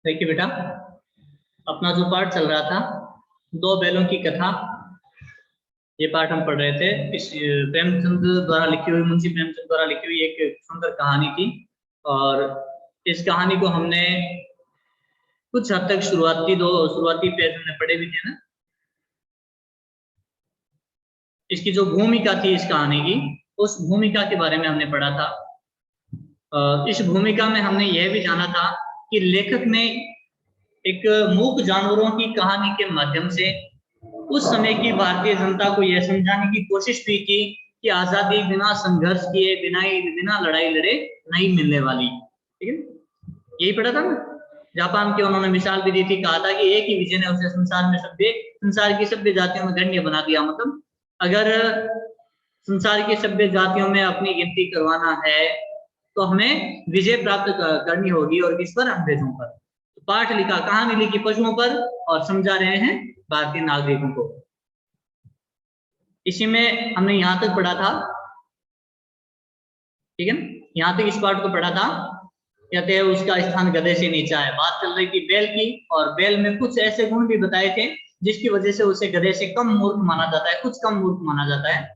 देखिए बेटा, अपना जो पाठ चल रहा था दो बैलों की कथा, ये पाठ हम पढ़ रहे थे। इस प्रेमचंद द्वारा लिखी हुई, मुंशी प्रेमचंद द्वारा लिखी हुई एक सुंदर कहानी थी। और इस कहानी को हमने कुछ हद तक शुरुआती पेज हमने पढ़े भी थे ना। इसकी जो भूमिका थी इस कहानी की, उस भूमिका के बारे में हमने पढ़ा था। इस भूमिका में हमने यह भी जाना था कि लेखक ने एक मूक जानवरों की कहानी के माध्यम से उस समय की भारतीय जनता को यह समझाने की कोशिश भी की कि आजादी बिना संघर्ष किए, बिना लड़ाई लड़े नहीं मिलने वाली। ठीक है, यही पढ़ा था ना। जापान की उन्होंने मिसाल भी दी थी, कहा था कि एक ही विजय ने उसे संसार की सभ्य जातियों में गण्य बना दिया। मतलब अगर संसार की सभ्य जातियों में अपनी गिनती करवाना है तो हमें विजय प्राप्त करनी होगी, और किस पर? अंग्रेजों पर। तो पाठ लिखा, कहानी लिखी पशुओं पर, और समझा रहे हैं भारतीय नागरिकों को। इसी में हमने यहां तक पढ़ा था, ठीक है, यहां तक इस पाठ को पढ़ा था। कहते हैं उसका स्थान गधे से नीचा है। बात चल रही थी बैल की, और बैल में कुछ ऐसे गुण भी बताए थे जिसकी वजह से उसे गधे से कम मूर्ख माना जाता है, कुछ कम मूर्ख माना जाता है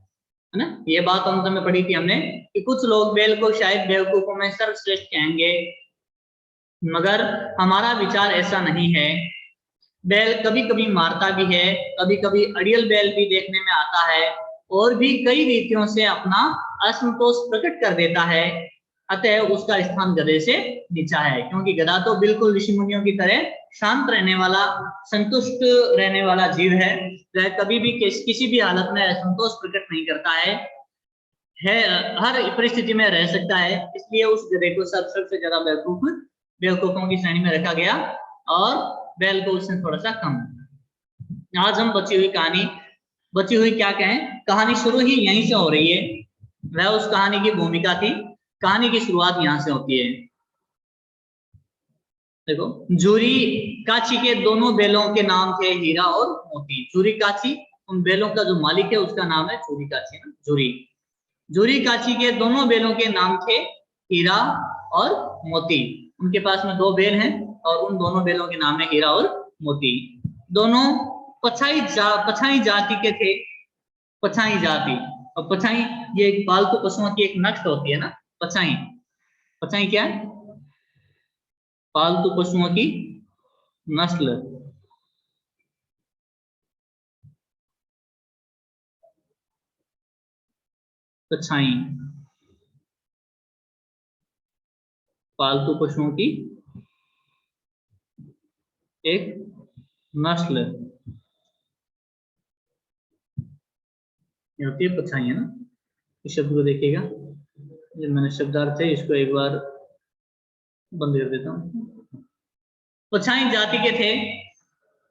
ना। ये बात अंत में पढ़ी थी हमने कि कुछ लोग बैल को शायद बेवकूफों में सर्वश्रेष्ठ कहेंगे, मगर हमारा विचार ऐसा नहीं है। बैल कभी कभी मारता भी है, कभी कभी अड़ियल बैल भी देखने में आता है, और भी कई रीतियों से अपना असंतोष प्रकट कर देता है। अतः उसका स्थान गधे से नीचा है, क्योंकि गधा तो बिल्कुल ऋषि मुनियों की तरह शांत रहने वाला, संतुष्ट रहने वाला जीव है। वह कभी भी किसी भी हालत में असंतोष प्रकट नहीं करता है हर परिस्थिति में रह सकता है। इसलिए उस गधे को सबसे ज्यादा बेवकूफों की श्रेणी में रखा गया, और बैल को उससे थोड़ा सा कम। आज हम बची हुई क्या कहें, कहानी शुरू ही यहीं से हो रही है। वह उस कहानी की भूमिका थी। कहानी की शुरुआत यहां से होती है। देखो, जूरी काची के दोनों बैलों के नाम थे हीरा और मोती। जूरी काची, उन बैलों का जो मालिक है उसका नाम है जूरी काची ना। जूरी काची के दोनों बैलों के नाम थे हीरा और मोती। उनके पास में दो बैल हैं, और उन दोनों बैलों के नाम है हीरा और मोती। दोनों पछाई जाति के थे। पछाई जाति, और पछाई ये पालतू पशुओं की एक नस्ल होती है ना। पछाई, पछाई क्या है? पालतू पशुओं की नस्ल। पछाई पालतू पशुओं की एक नस्ल ये होती है पछाई, है ना। इस शब्द को देखिएगा, जो मैंने शब्दार्थ है इसको एक बार बंद कर देता हूँ। पछाई जाति के थे।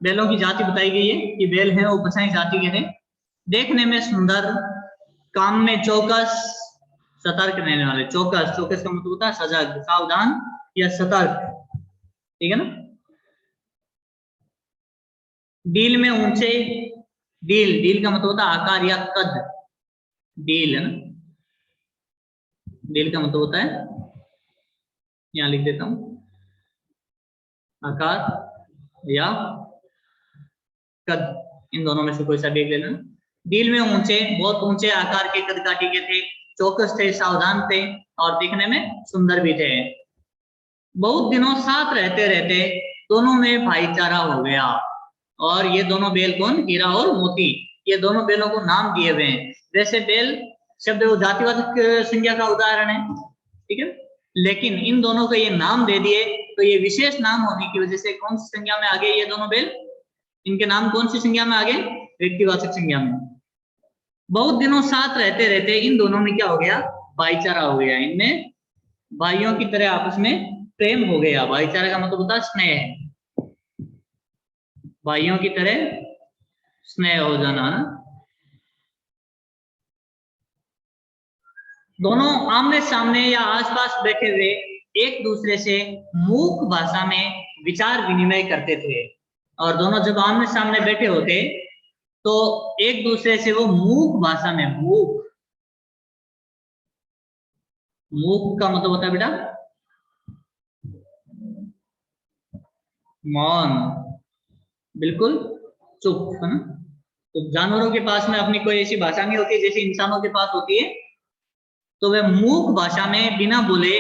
बैलों की जाति बताई गई है कि बैल हैं वो पछाई जाति के थे। देखने में सुंदर, काम में चौकस, सतर्क रहने वाले। चौकस, चौकस का मतलब होता है सजग, सावधान या सतर्क, ठीक है ना। डील में ऊंचे, डील का मतलब होता है आकार या कद। डील है ना, डील का मतलब होता है, यहां लिख देता हूं, आकार या कद, इन दोनों में से कोई सा देख लेना। डील में ऊंचे, बहुत ऊंचे आकार के कद काठी के थे। चौकस थे, सावधान थे, और दिखने में सुंदर भी थे। बहुत दिनों साथ रहते रहते दोनों में भाईचारा हो गया। और ये दोनों बैल कौन? हीरा और मोती। ये दोनों बैलों को नाम दिए हुए हैं। वैसे बैल शब्द वो जातिवाचक संज्ञा का उदाहरण है, ठीक है, लेकिन इन दोनों को ये नाम दे दिए, तो ये विशेष नाम होने की वजह से कौन सी संज्ञा में आ गए ये दोनों बैल? इनके नाम कौन सी संज्ञा में आ गए? व्यक्तिवाचक संज्ञा में। बहुत दिनों साथ रहते रहते इन दोनों में क्या हो गया? भाईचारा हो गया। इनमें भाइयों की तरह आपस में प्रेम हो गया। भाईचारा का मतलब होता है स्नेह, भाइयों की तरह स्नेह हो जाना ना। दोनों आमने सामने या आसपास बैठे हुए एक दूसरे से मूक भाषा में विचार विनिमय करते थे। और दोनों जब आमने सामने बैठे होते तो एक दूसरे से वो मूक भाषा में, मूक का मतलब होता है बेटा मौन, बिल्कुल चुप, है ना। तो जानवरों के पास में अपनी कोई ऐसी भाषा नहीं होती जैसे इंसानों के पास होती है। तो वे मूक भाषा में बिना बोले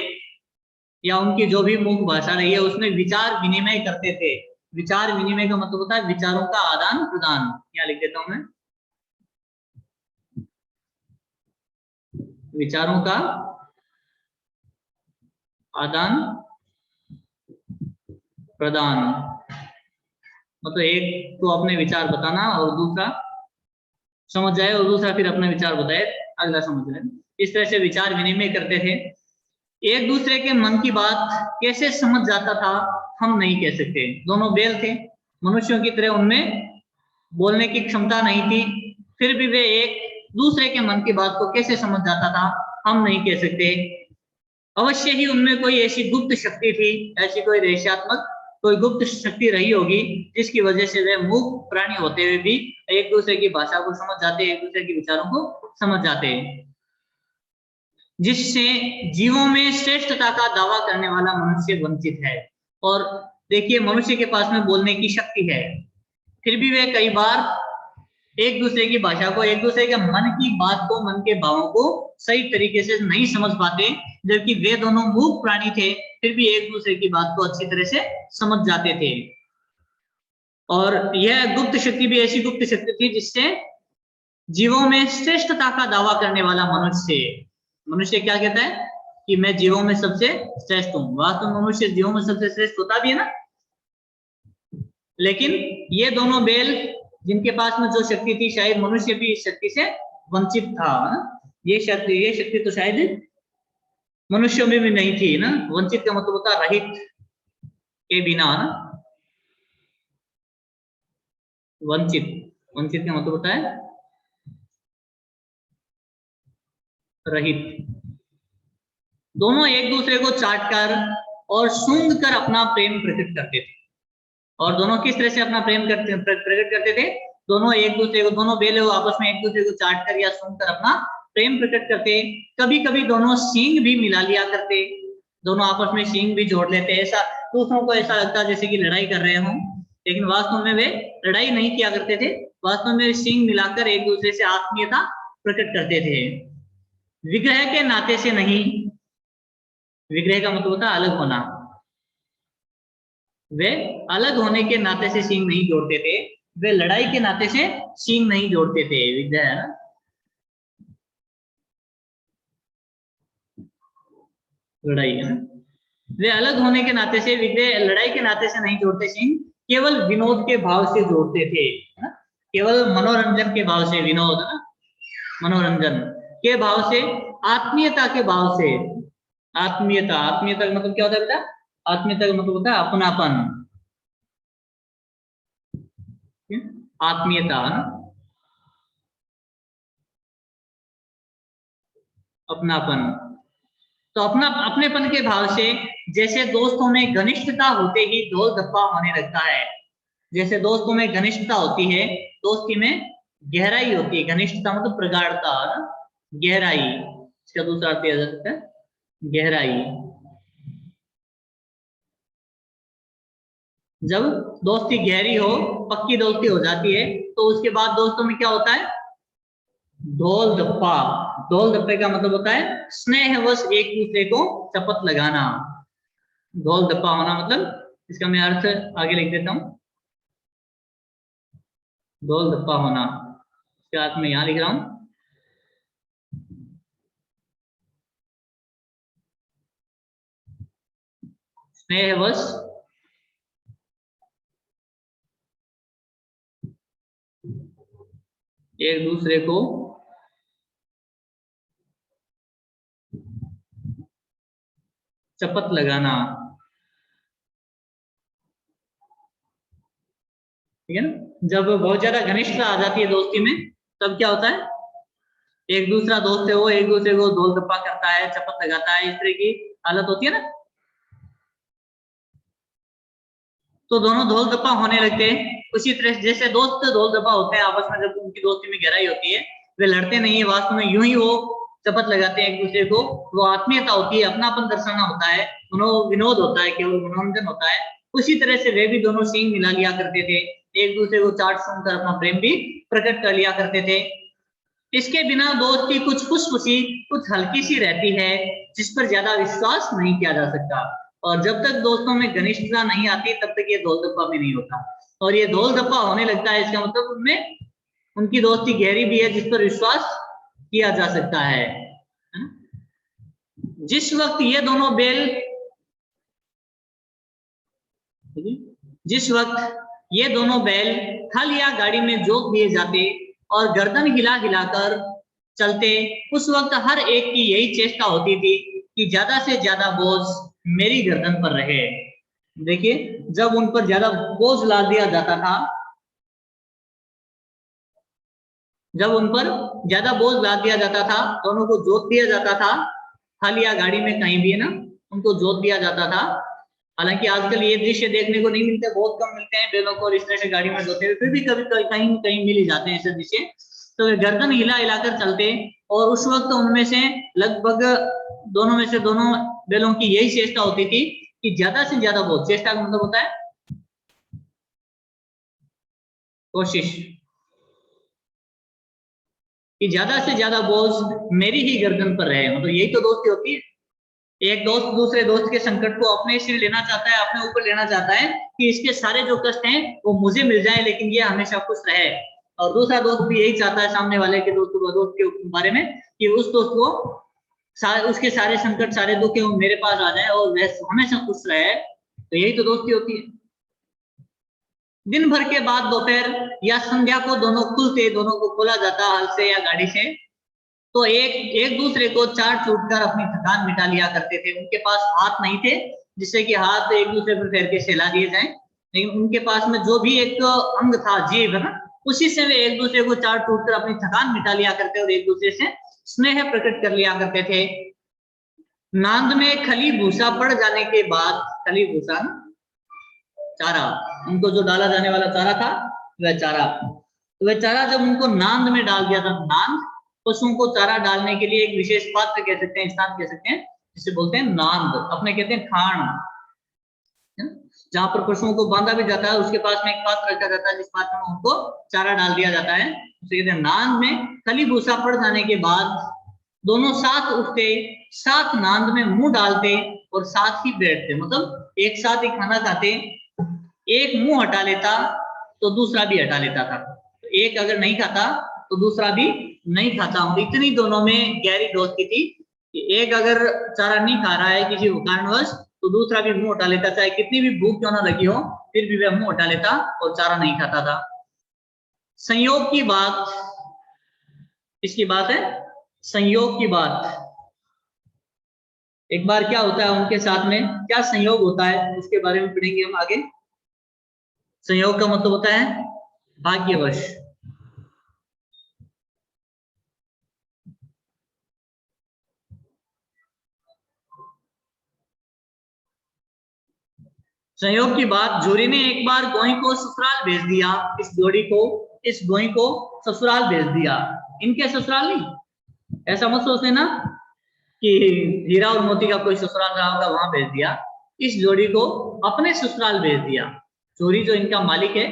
या उनकी जो भी मूक भाषा रही है उसमें विचार विनिमय करते थे। विचार विनिमय का मतलब होता है विचारों का आदान प्रदान। क्या लिख देता हूं मैं, विचारों का आदान प्रदान। मतलब एक तो अपने विचार बताना और दूसरा समझ जाए और दूसरा फिर अपना विचार बताए, अगला समझ जाए। इस तरह से विचार विनिमय करते थे। एक दूसरे के मन की बात कैसे समझ जाता था हम नहीं कह सकते। दोनों बैल थे, मनुष्यों की तरह उनमें बोलने की क्षमता नहीं थी, फिर भी वे एक दूसरे के मन की बात को कैसे समझ जाता था हम नहीं कह सकते। अवश्य ही उनमें कोई ऐसी गुप्त शक्ति थी, ऐसी कोई रहस्यात्मक कोई गुप्त शक्ति रही होगी जिसकी वजह से वे मूक प्राणी होते हुए भी एक दूसरे की भाषा को समझ जाते, एक दूसरे के विचारों को समझ जाते, जिससे जीवों में श्रेष्ठता का दावा करने वाला मनुष्य वंचित है। और देखिए, मनुष्य के पास में बोलने की शक्ति है, फिर भी वे कई बार एक दूसरे की भाषा को, एक दूसरे के मन की बात को, मन के भावों को सही तरीके से नहीं समझ पाते। जबकि वे दोनों मूक प्राणी थे, फिर भी एक दूसरे की बात को अच्छी तरह से समझ जाते थे। और यह गुप्त शक्ति भी ऐसी गुप्त शक्ति थी जिससे जीवों में श्रेष्ठता का दावा करने वाला मनुष्य, मनुष्य क्या कहता है कि मैं जीवों में सबसे श्रेष्ठ हूं। वास्तव में मनुष्य जीवों में सबसे श्रेष्ठ होता भी है ना, लेकिन ये दोनों बैल जिनके पास में जो शक्ति थी, शायद मनुष्य भी इस शक्ति से वंचित था। ये शक्ति तो शायद मनुष्यों में भी नहीं थी ना। वंचित का मतलब होता है रहित, के बिना ना। वंचित, वंचित का मतलब होता है रहित। दोनों एक दूसरे को चाटकर और सूंघ कर अपना प्रेम प्रकट करते थे। और दोनों किस तरह से अपना प्रेम प्रकट करते थे? दोनों एक दूसरे को, दोनों बेले आपस में एक दूसरे को चाट कर या सूंघ कर अपना प्रेम प्रकट करते। कभी कभी दोनों सींग भी मिला लिया करते, दोनों आपस में सींग भी जोड़ लेते। ऐसा दूसरों को ऐसा लगता जैसे कि लड़ाई कर रहे हों, लेकिन वास्तव में वे लड़ाई नहीं किया करते थे। वास्तव में सींग मिलाकर एक दूसरे से आत्मीयता प्रकट करते थे। विग्रह के नाते से नहीं, विग्रह का मतलब होता है अलग होना। वे अलग होने के नाते से सींग नहीं जोड़ते थे, वे लड़ाई के नाते से सींग नहीं जोड़ते थे। विग्रह है ना, लड़ाई है ना। वे अलग होने के नाते से, विग्रह लड़ाई के नाते से नहीं जोड़ते सींग, केवल विनोद के भाव से जोड़ते थे, है ना। केवल मनोरंजन के भाव से, विनोद है ना, मनोरंजन के भाव से, आत्मीयता के भाव से। आत्मीयता, आत्मीयता का मतलब क्या होता है बेटा? आत्मीयता का मतलब होता है अपनापन, आत्मीयता, अपनापन। तो अपना अपनेपन के भाव से, जैसे दोस्तों में घनिष्ठता होते ही ढोल धप्पा होने लगता है। जैसे दोस्तों में घनिष्ठता होती है, दोस्ती में गहराई होती है। घनिष्ठता मतलब प्रगाढ़ता, गहराई, इसका दूसरा अर्थ दिया जा सकता है गहराई। जब दोस्ती गहरी हो, पक्की दोस्ती हो जाती है, तो उसके बाद दोस्तों में क्या होता है? ढोल धप्पा। ढोल धप्पे का मतलब होता है स्नेहवश एक दूसरे को शपथ लगाना। ढोल धप्पा होना मतलब, इसका मैं अर्थ आगे लिख देता हूं। ढोल धप्पा होना, इसका अर्थ मैं यहां लिख रहा हूं। स्नेहवश एक दूसरे को शपथ लगाना, ठीक है ना। जब बहुत ज्यादा घनिष्ठता आ जाती है दोस्ती में, तब क्या होता है? एक दूसरा दोस्त है वो एक दूसरे को ढोल धप्पा करता है, शपथ लगाता है, इस तरह की हालत होती है ना। तो दोनों ढोल धप्पा होने लगते हैं। उसी तरह जैसे दोस्त ढोल धप्पा होते हैं आपस में, जब उनकी दोस्ती में गहराई होती है, वे लड़ते नहीं है, वास्तव में यूं ही वो शपथ लगाते हैं एक दूसरे को। वो आत्मीयता होती है, अपनापन दर्शाना होता है, विनोद होता है, केवल मनोरंजन होता है। उसी तरह से वे भी दोनों सींग मिला लिया करते थे, एक दूसरे को चाट सूंघ कर अपना प्रेम भी प्रकट कर लिया करते थे। इसके बिना दोस्त की कुछ खुशफुसी कुछ हल्की सी रहती है, जिस पर ज्यादा विश्वास नहीं किया जा सकता। और जब तक दोस्तों में घनिष्ठता नहीं आती तब तक ये धोल धप्पा भी नहीं होता, और ये धोल धप्पा होने लगता है इसका मतलब उनमें उनकी दोस्ती गहरी भी है, जिस पर विश्वास किया जा सकता है। जिस वक्त ये दोनों बैल जिस वक्त ये दोनों बैल हल या गाड़ी में जोत दिए जाते और गर्दन हिला हिलाकर चलते, उस वक्त हर एक की यही चेष्टा होती थी कि ज्यादा से ज्यादा बोझ मेरी गर्दन पर रहे। देखिए, जब उन पर ज्यादा बोझ लाद दिया जाता था, जब उन पर ज्यादा बोझ लाद दिया जाता था, दोनों को जोत दिया जाता था, हल या गाड़ी में कहीं भी है ना, उनको जोत दिया जाता था। हालांकि आजकल ये दृश्य देखने को नहीं मिलते, बहुत कम मिलते हैं बैलों को इस तरह से गाड़ी में जोते हुए, फिर भी कभी कहीं कहीं मिल ही जाते हैं ऐसे दृश्य। तो गर्दन हिला हिलाकर चलते, और उस वक्त उनमें से लगभग दोनों बैलों की यही चेष्टा होती थी कि ज्यादा से ज्यादा बोझ, चेष्टा का मतलब होता है कोशिश, कि ज्यादा से ज्यादा बोझ मेरी ही गर्दन पर रहे। मतलब यही तो दोस्ती होती है। एक दोस्त दूसरे दोस्त के संकट को अपने से लेना चाहता है, अपने ऊपर लेना चाहता है कि इसके सारे जो कष्ट हैं वो मुझे मिल जाए, लेकिन ये हमेशा खुश रहे। और दूसरा दोस्त भी यही चाहता है सामने वाले के दोस्त के बारे में, कि उस दोस्त को उसके सारे संकट सारे दुख मेरे पास आ जाए और वह हमेशा खुश रहे। तो यही तो दोस्ती होती है। दिन भर के बाद दोपहर या संध्या को दोनों को खोला जाता हल से या गाड़ी से, तो एक दूसरे को चाट चूट कर अपनी थकान मिटा लिया करते थे। उनके पास हाथ नहीं थे जिससे कि हाथ एक दूसरे पर फेर के सहला दिए जाएं, लेकिन उनके पास में जो भी एक अंग था, जीव है ना, उसी से वे एक दूसरे को चाट चूट कर अपनी थकान मिटा लिया करते और एक दूसरे से स्नेह प्रकट कर लिया करते थे। नांद में खली भूसा पड़ जाने के बाद, खली भूसा चारा, उनको जो डाला जाने वाला चारा था वह चारा, तो वह चारा जब उनको नांद में डाल दिया था, नांद पशुओं को चारा डालने के लिए एक विशेष पात्र कह सकते हैं, स्थान कह सकते हैं, जिसे बोलते हैं नांद, अपने कहते हैं खान, जहां पर पशुओं को बांधा भी जाता है उसके पास में एक पात्र रखा जाता है जिस पात्र में उनको चारा डाल दिया जाता है, उसे कहते हैं नांद में खली भूसा पड़ जाने के बाद दोनों साथ उठते, साथ नांद में मुंह डालते और साथ ही बैठते। मतलब एक साथ ही खाना खाते, एक मुंह हटा लेता तो दूसरा भी हटा लेता था, एक अगर नहीं खाता तो दूसरा भी नहीं खाता। इतनी दोनों में गहरी दोस्ती थी कि एक अगर चारा नहीं खा रहा है किसी कारणवश तो दूसरा भी मुंह हटा लेता, चाहे कितनी भी भूख क्यों ना लगी हो फिर भी वह मुंह हटा लेता और चारा नहीं खाता था। संयोग की बात, इसकी बात है संयोग की बात। एक बार क्या होता है उनके साथ में, क्या संयोग होता है उसके बारे में पढ़ेंगे हम आगे। संयोग का मतलब होता है भाग्यवश। संयोग की बात, जोरी ने एक बार गोई को ससुराल भेज दिया, इस गोई को ससुराल भेज दिया। इनके ससुराल नहीं, ऐसा मत सोच लेना कि हीरा और मोती का कोई ससुराल रहा होगा वहां भेज दिया, इस जोड़ी को अपने ससुराल भेज दिया। चोरी जो इनका मालिक है,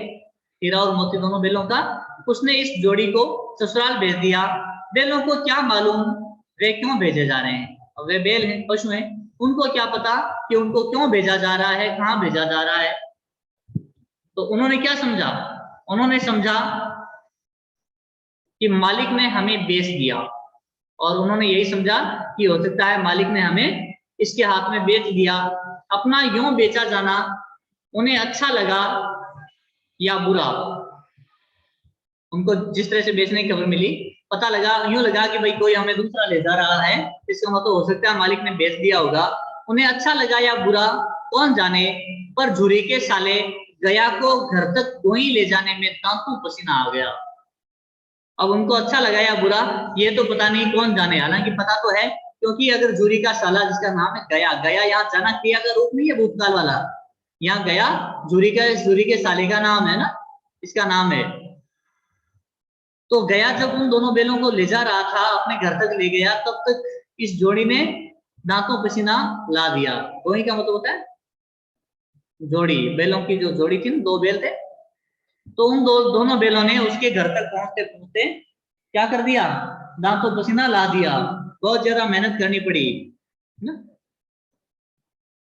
हीरा और मोती दोनों बैलों का, उसने इस जोड़ी को ससुराल भेज दिया। बैलों को क्या मालूम वे क्यों भेजे जा रहे हैं, अब वे बैल हैं, पशु हैं, उनको क्या पता कि उनको क्यों भेजा जा रहा है, कहाँ भेजा जा रहा है। तो उन्होंने क्या समझा, उन्होंने समझा कि मालिक ने हमें बेच दिया, और उन्होंने यही समझा कि हो सकता है मालिक ने हमें इसके हाथ में बेच दिया। अपना यूं बेचा जाना उन्हें अच्छा लगा या बुरा, उनको जिस तरह से बेचने की खबर मिली, पता लगा, यूं लगा कि भाई कोई हमें दूसरा ले जा रहा है, इसका मतलब हो सकता है मालिक ने बेच दिया होगा। उन्हें अच्छा लगा या बुरा कौन जाने, पर झुरी के साले गया को घर तक गोई ले जाने में दांतों पसीना आ गया। अब उनको अच्छा लगा या बुरा ये तो पता नहीं, कौन जाने, हालांकि पता तो है क्योंकि अगर झुरी का साला जिसका नाम है गया, गया यहाँ चाणक्य क्रिया का रूप नहीं है भूतकाल वाला, यहाँ गया झुरी के साले का नाम है ना, इसका नाम है। तो गया जब उन दोनों बैलों को ले जा रहा था, अपने घर तक ले गया, तब तक इस जोड़ी ने दांतों पसीना ला दिया। गोही का मतलब होता है जोड़ी, बैलों की जो जोड़ी थी ना, 2 बैल थे, तो उन दोनों बैलों ने उसके घर तक पहुंचते पहुंचते क्या कर दिया, दांतों पसीना ला दिया, बहुत ज्यादा मेहनत करनी पड़ी ना।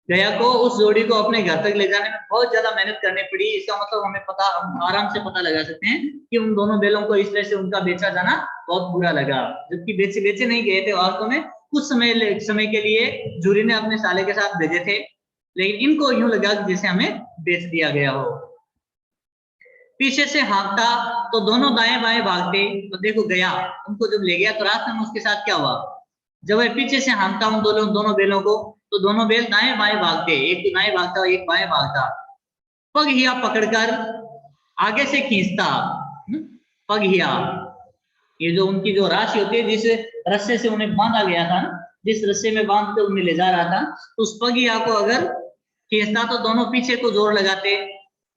गया को, उस जोड़ी को अपने घर तक ले जाने में बहुत ज्यादा मेहनत करनी पड़ी। इसका मतलब हमें पता, हम आराम से पता लगा सकते हैं कि उन दोनों बैलों को इस तरह से उनका बेचा जाना बहुत बुरा लगा, जबकि बेचे नहीं गए थे वास्तव में, कुछ समय के लिए जूरी ने अपने साले के साथ भेजे थे, लेकिन इनको यूं लगा कि जैसे हमें बेच दिया गया हो। पीछे से हाँकता तो दोनों दाएं बाएं भागते, तो देखो गया उनको जब ले गया तो रास्ते में उसके साथ क्या हुआ, जब वह पीछे से हाँकता उन दोनों बैलों को, तो दोनों बैल दाएं बाएं भागते, एक तो दाएं भागता एक बाएं भागता। पगहिया पकड़कर आगे से खींचता, पगहिया, ये जो उनकी जो राशि होती है, जिस रस्से से उन्हें बांधा गया था ना, जिस रस्से में बांध कर उन्हें ले जा रहा था, तो उस पगहिया को अगर खींचता तो दोनों पीछे को जोर लगाते,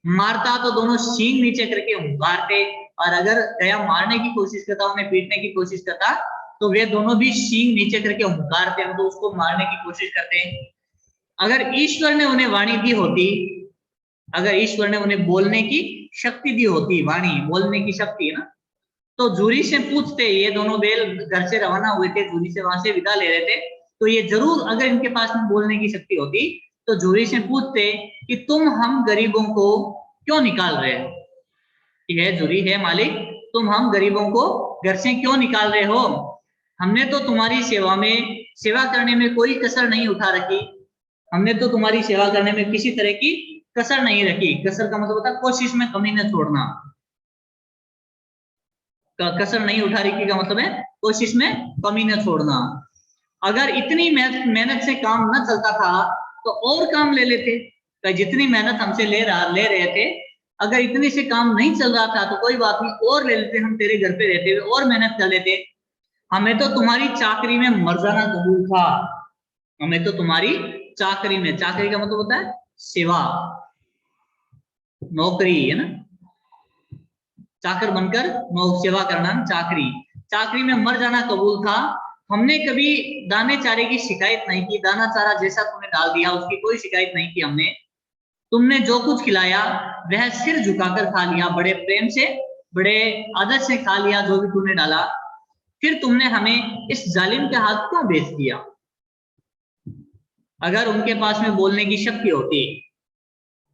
मारता तो दोनों सींग नीचे करके हुंकारते, और अगर गया मारने की कोशिश करता, उन्हें पीटने की कोशिश करता, तो वे दोनों भी सींग नीचे करके हुंकारते, तो उसको मारने की कोशिश करते। अगर ईश्वर ने उन्हें वाणी दी होती, अगर ईश्वर ने उन्हें बोलने की शक्ति दी होती, वाणी बोलने की शक्ति है ना, तो जूरी से पूछते, ये दोनों बैल घर से रवाना हुए थे, जूरी से वहां से विदा ले रहे थे, तो ये जरूर अगर इनके पास में बोलने की शक्ति होती तो जूरी से पूछते कि तुम हम गरीबों को क्यों निकाल रहे हो, कि है जूरी है मालिक, तुम हम गरीबों को घर से क्यों निकाल रहे हो, हमने तो तुम्हारी सेवा करने में कोई कसर नहीं उठा रखी, हमने तो तुम्हारी सेवा करने में किसी तरह की कसर नहीं रखी। कसर का मतलब होता है कोशिश में कमी न छोड़ना, कसर नहीं उठा रखी का मतलब है कोशिश में कमी न छोड़ना। अगर इतनी मेहनत से काम न चलता था तो और काम ले लेते, तो जितनी मेहनत हमसे ले रहे थे, अगर इतनी से काम नहीं चल रहा था तो कोई बात नहीं, और ले लेते, हम तेरे घर पे रहते हुए और मेहनत कर लेते, हमें तो तुम्हारी चाकरी में मर जाना कबूल था, हमें तो तुम्हारी चाकरी में, चाकरी का मतलब होता है सेवा, नौकरी है ना, चाकर बनकर सेवा करना, चाकरी, चाकरी में मर जाना कबूल था, हमने कभी दाने चारे की शिकायत नहीं की, दाना चारा जैसा तुमने डाल दिया उसकी कोई शिकायत नहीं की हमने, तुमने जो कुछ खिलाया वह सिर झुकाकर खा लिया, बड़े प्रेम से बड़े आदर से खा लिया जो भी तुमने डाला, फिर तुमने हमें इस जालिम के हाथ क्यों बेच दिया। अगर उनके पास में बोलने की शक्ति होती,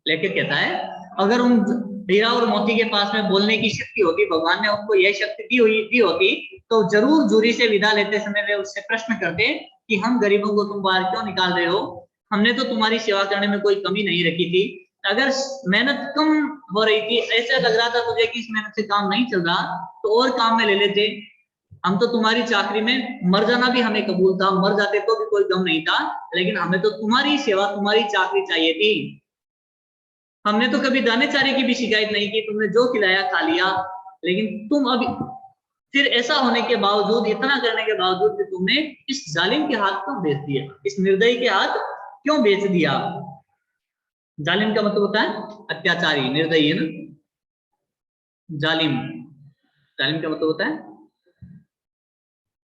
लेकिन कहता है अगर उन हीरा और मोती के पास में बोलने की शक्ति होती, भगवान ने उनको यह शक्ति दी होती, तो जरूर जूरी से विदा लेते समय वे उससे प्रश्न करते कि हम गरीबों को तुम बाहर क्यों निकाल रहे हो, हमने तो तुम्हारी सेवा करने में कोई कमी नहीं रखी थी, अगर मेहनत कम हो रही थी, ऐसा लग रहा था तुझे कि इस मेहनत से काम नहीं चल रहा, तो और काम में ले लेते, हम तो तुम्हारी चाकरी में मर जाना भी हमें कबूल था, मर जाते तो भी कोई गम नहीं था, लेकिन हमें तो तुम्हारी सेवा, तुम्हारी चाकरी चाहिए थी, हमने तो कभी दाने चारे की भी शिकायत नहीं की, तुमने जो खिलाया खा लिया, लेकिन तुम अभी फिर ऐसा होने के बावजूद, इतना करने के बावजूद भी तुमने इस जालिम के हाथ क्यों बेच दिया, इस निर्दयी के हाथ क्यों बेच दिया। जालिम का मतलब होता है अत्याचारी, निर्दयी है ना, जालिम, जालिम का मतलब होता है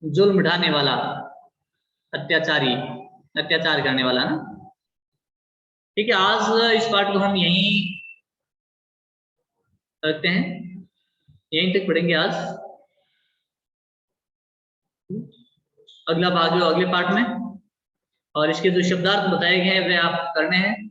जुल्म ढाने वाला, अत्याचारी, अत्याचार करने वाला ना। ठीक है, आज इस पाठ को हम यहीं रखते हैं, यहीं तक पढ़ेंगे आज, अगला भाग जो अगले पाठ में, और इसके जो शब्दार्थ बताए गए हैं वे आप करने हैं।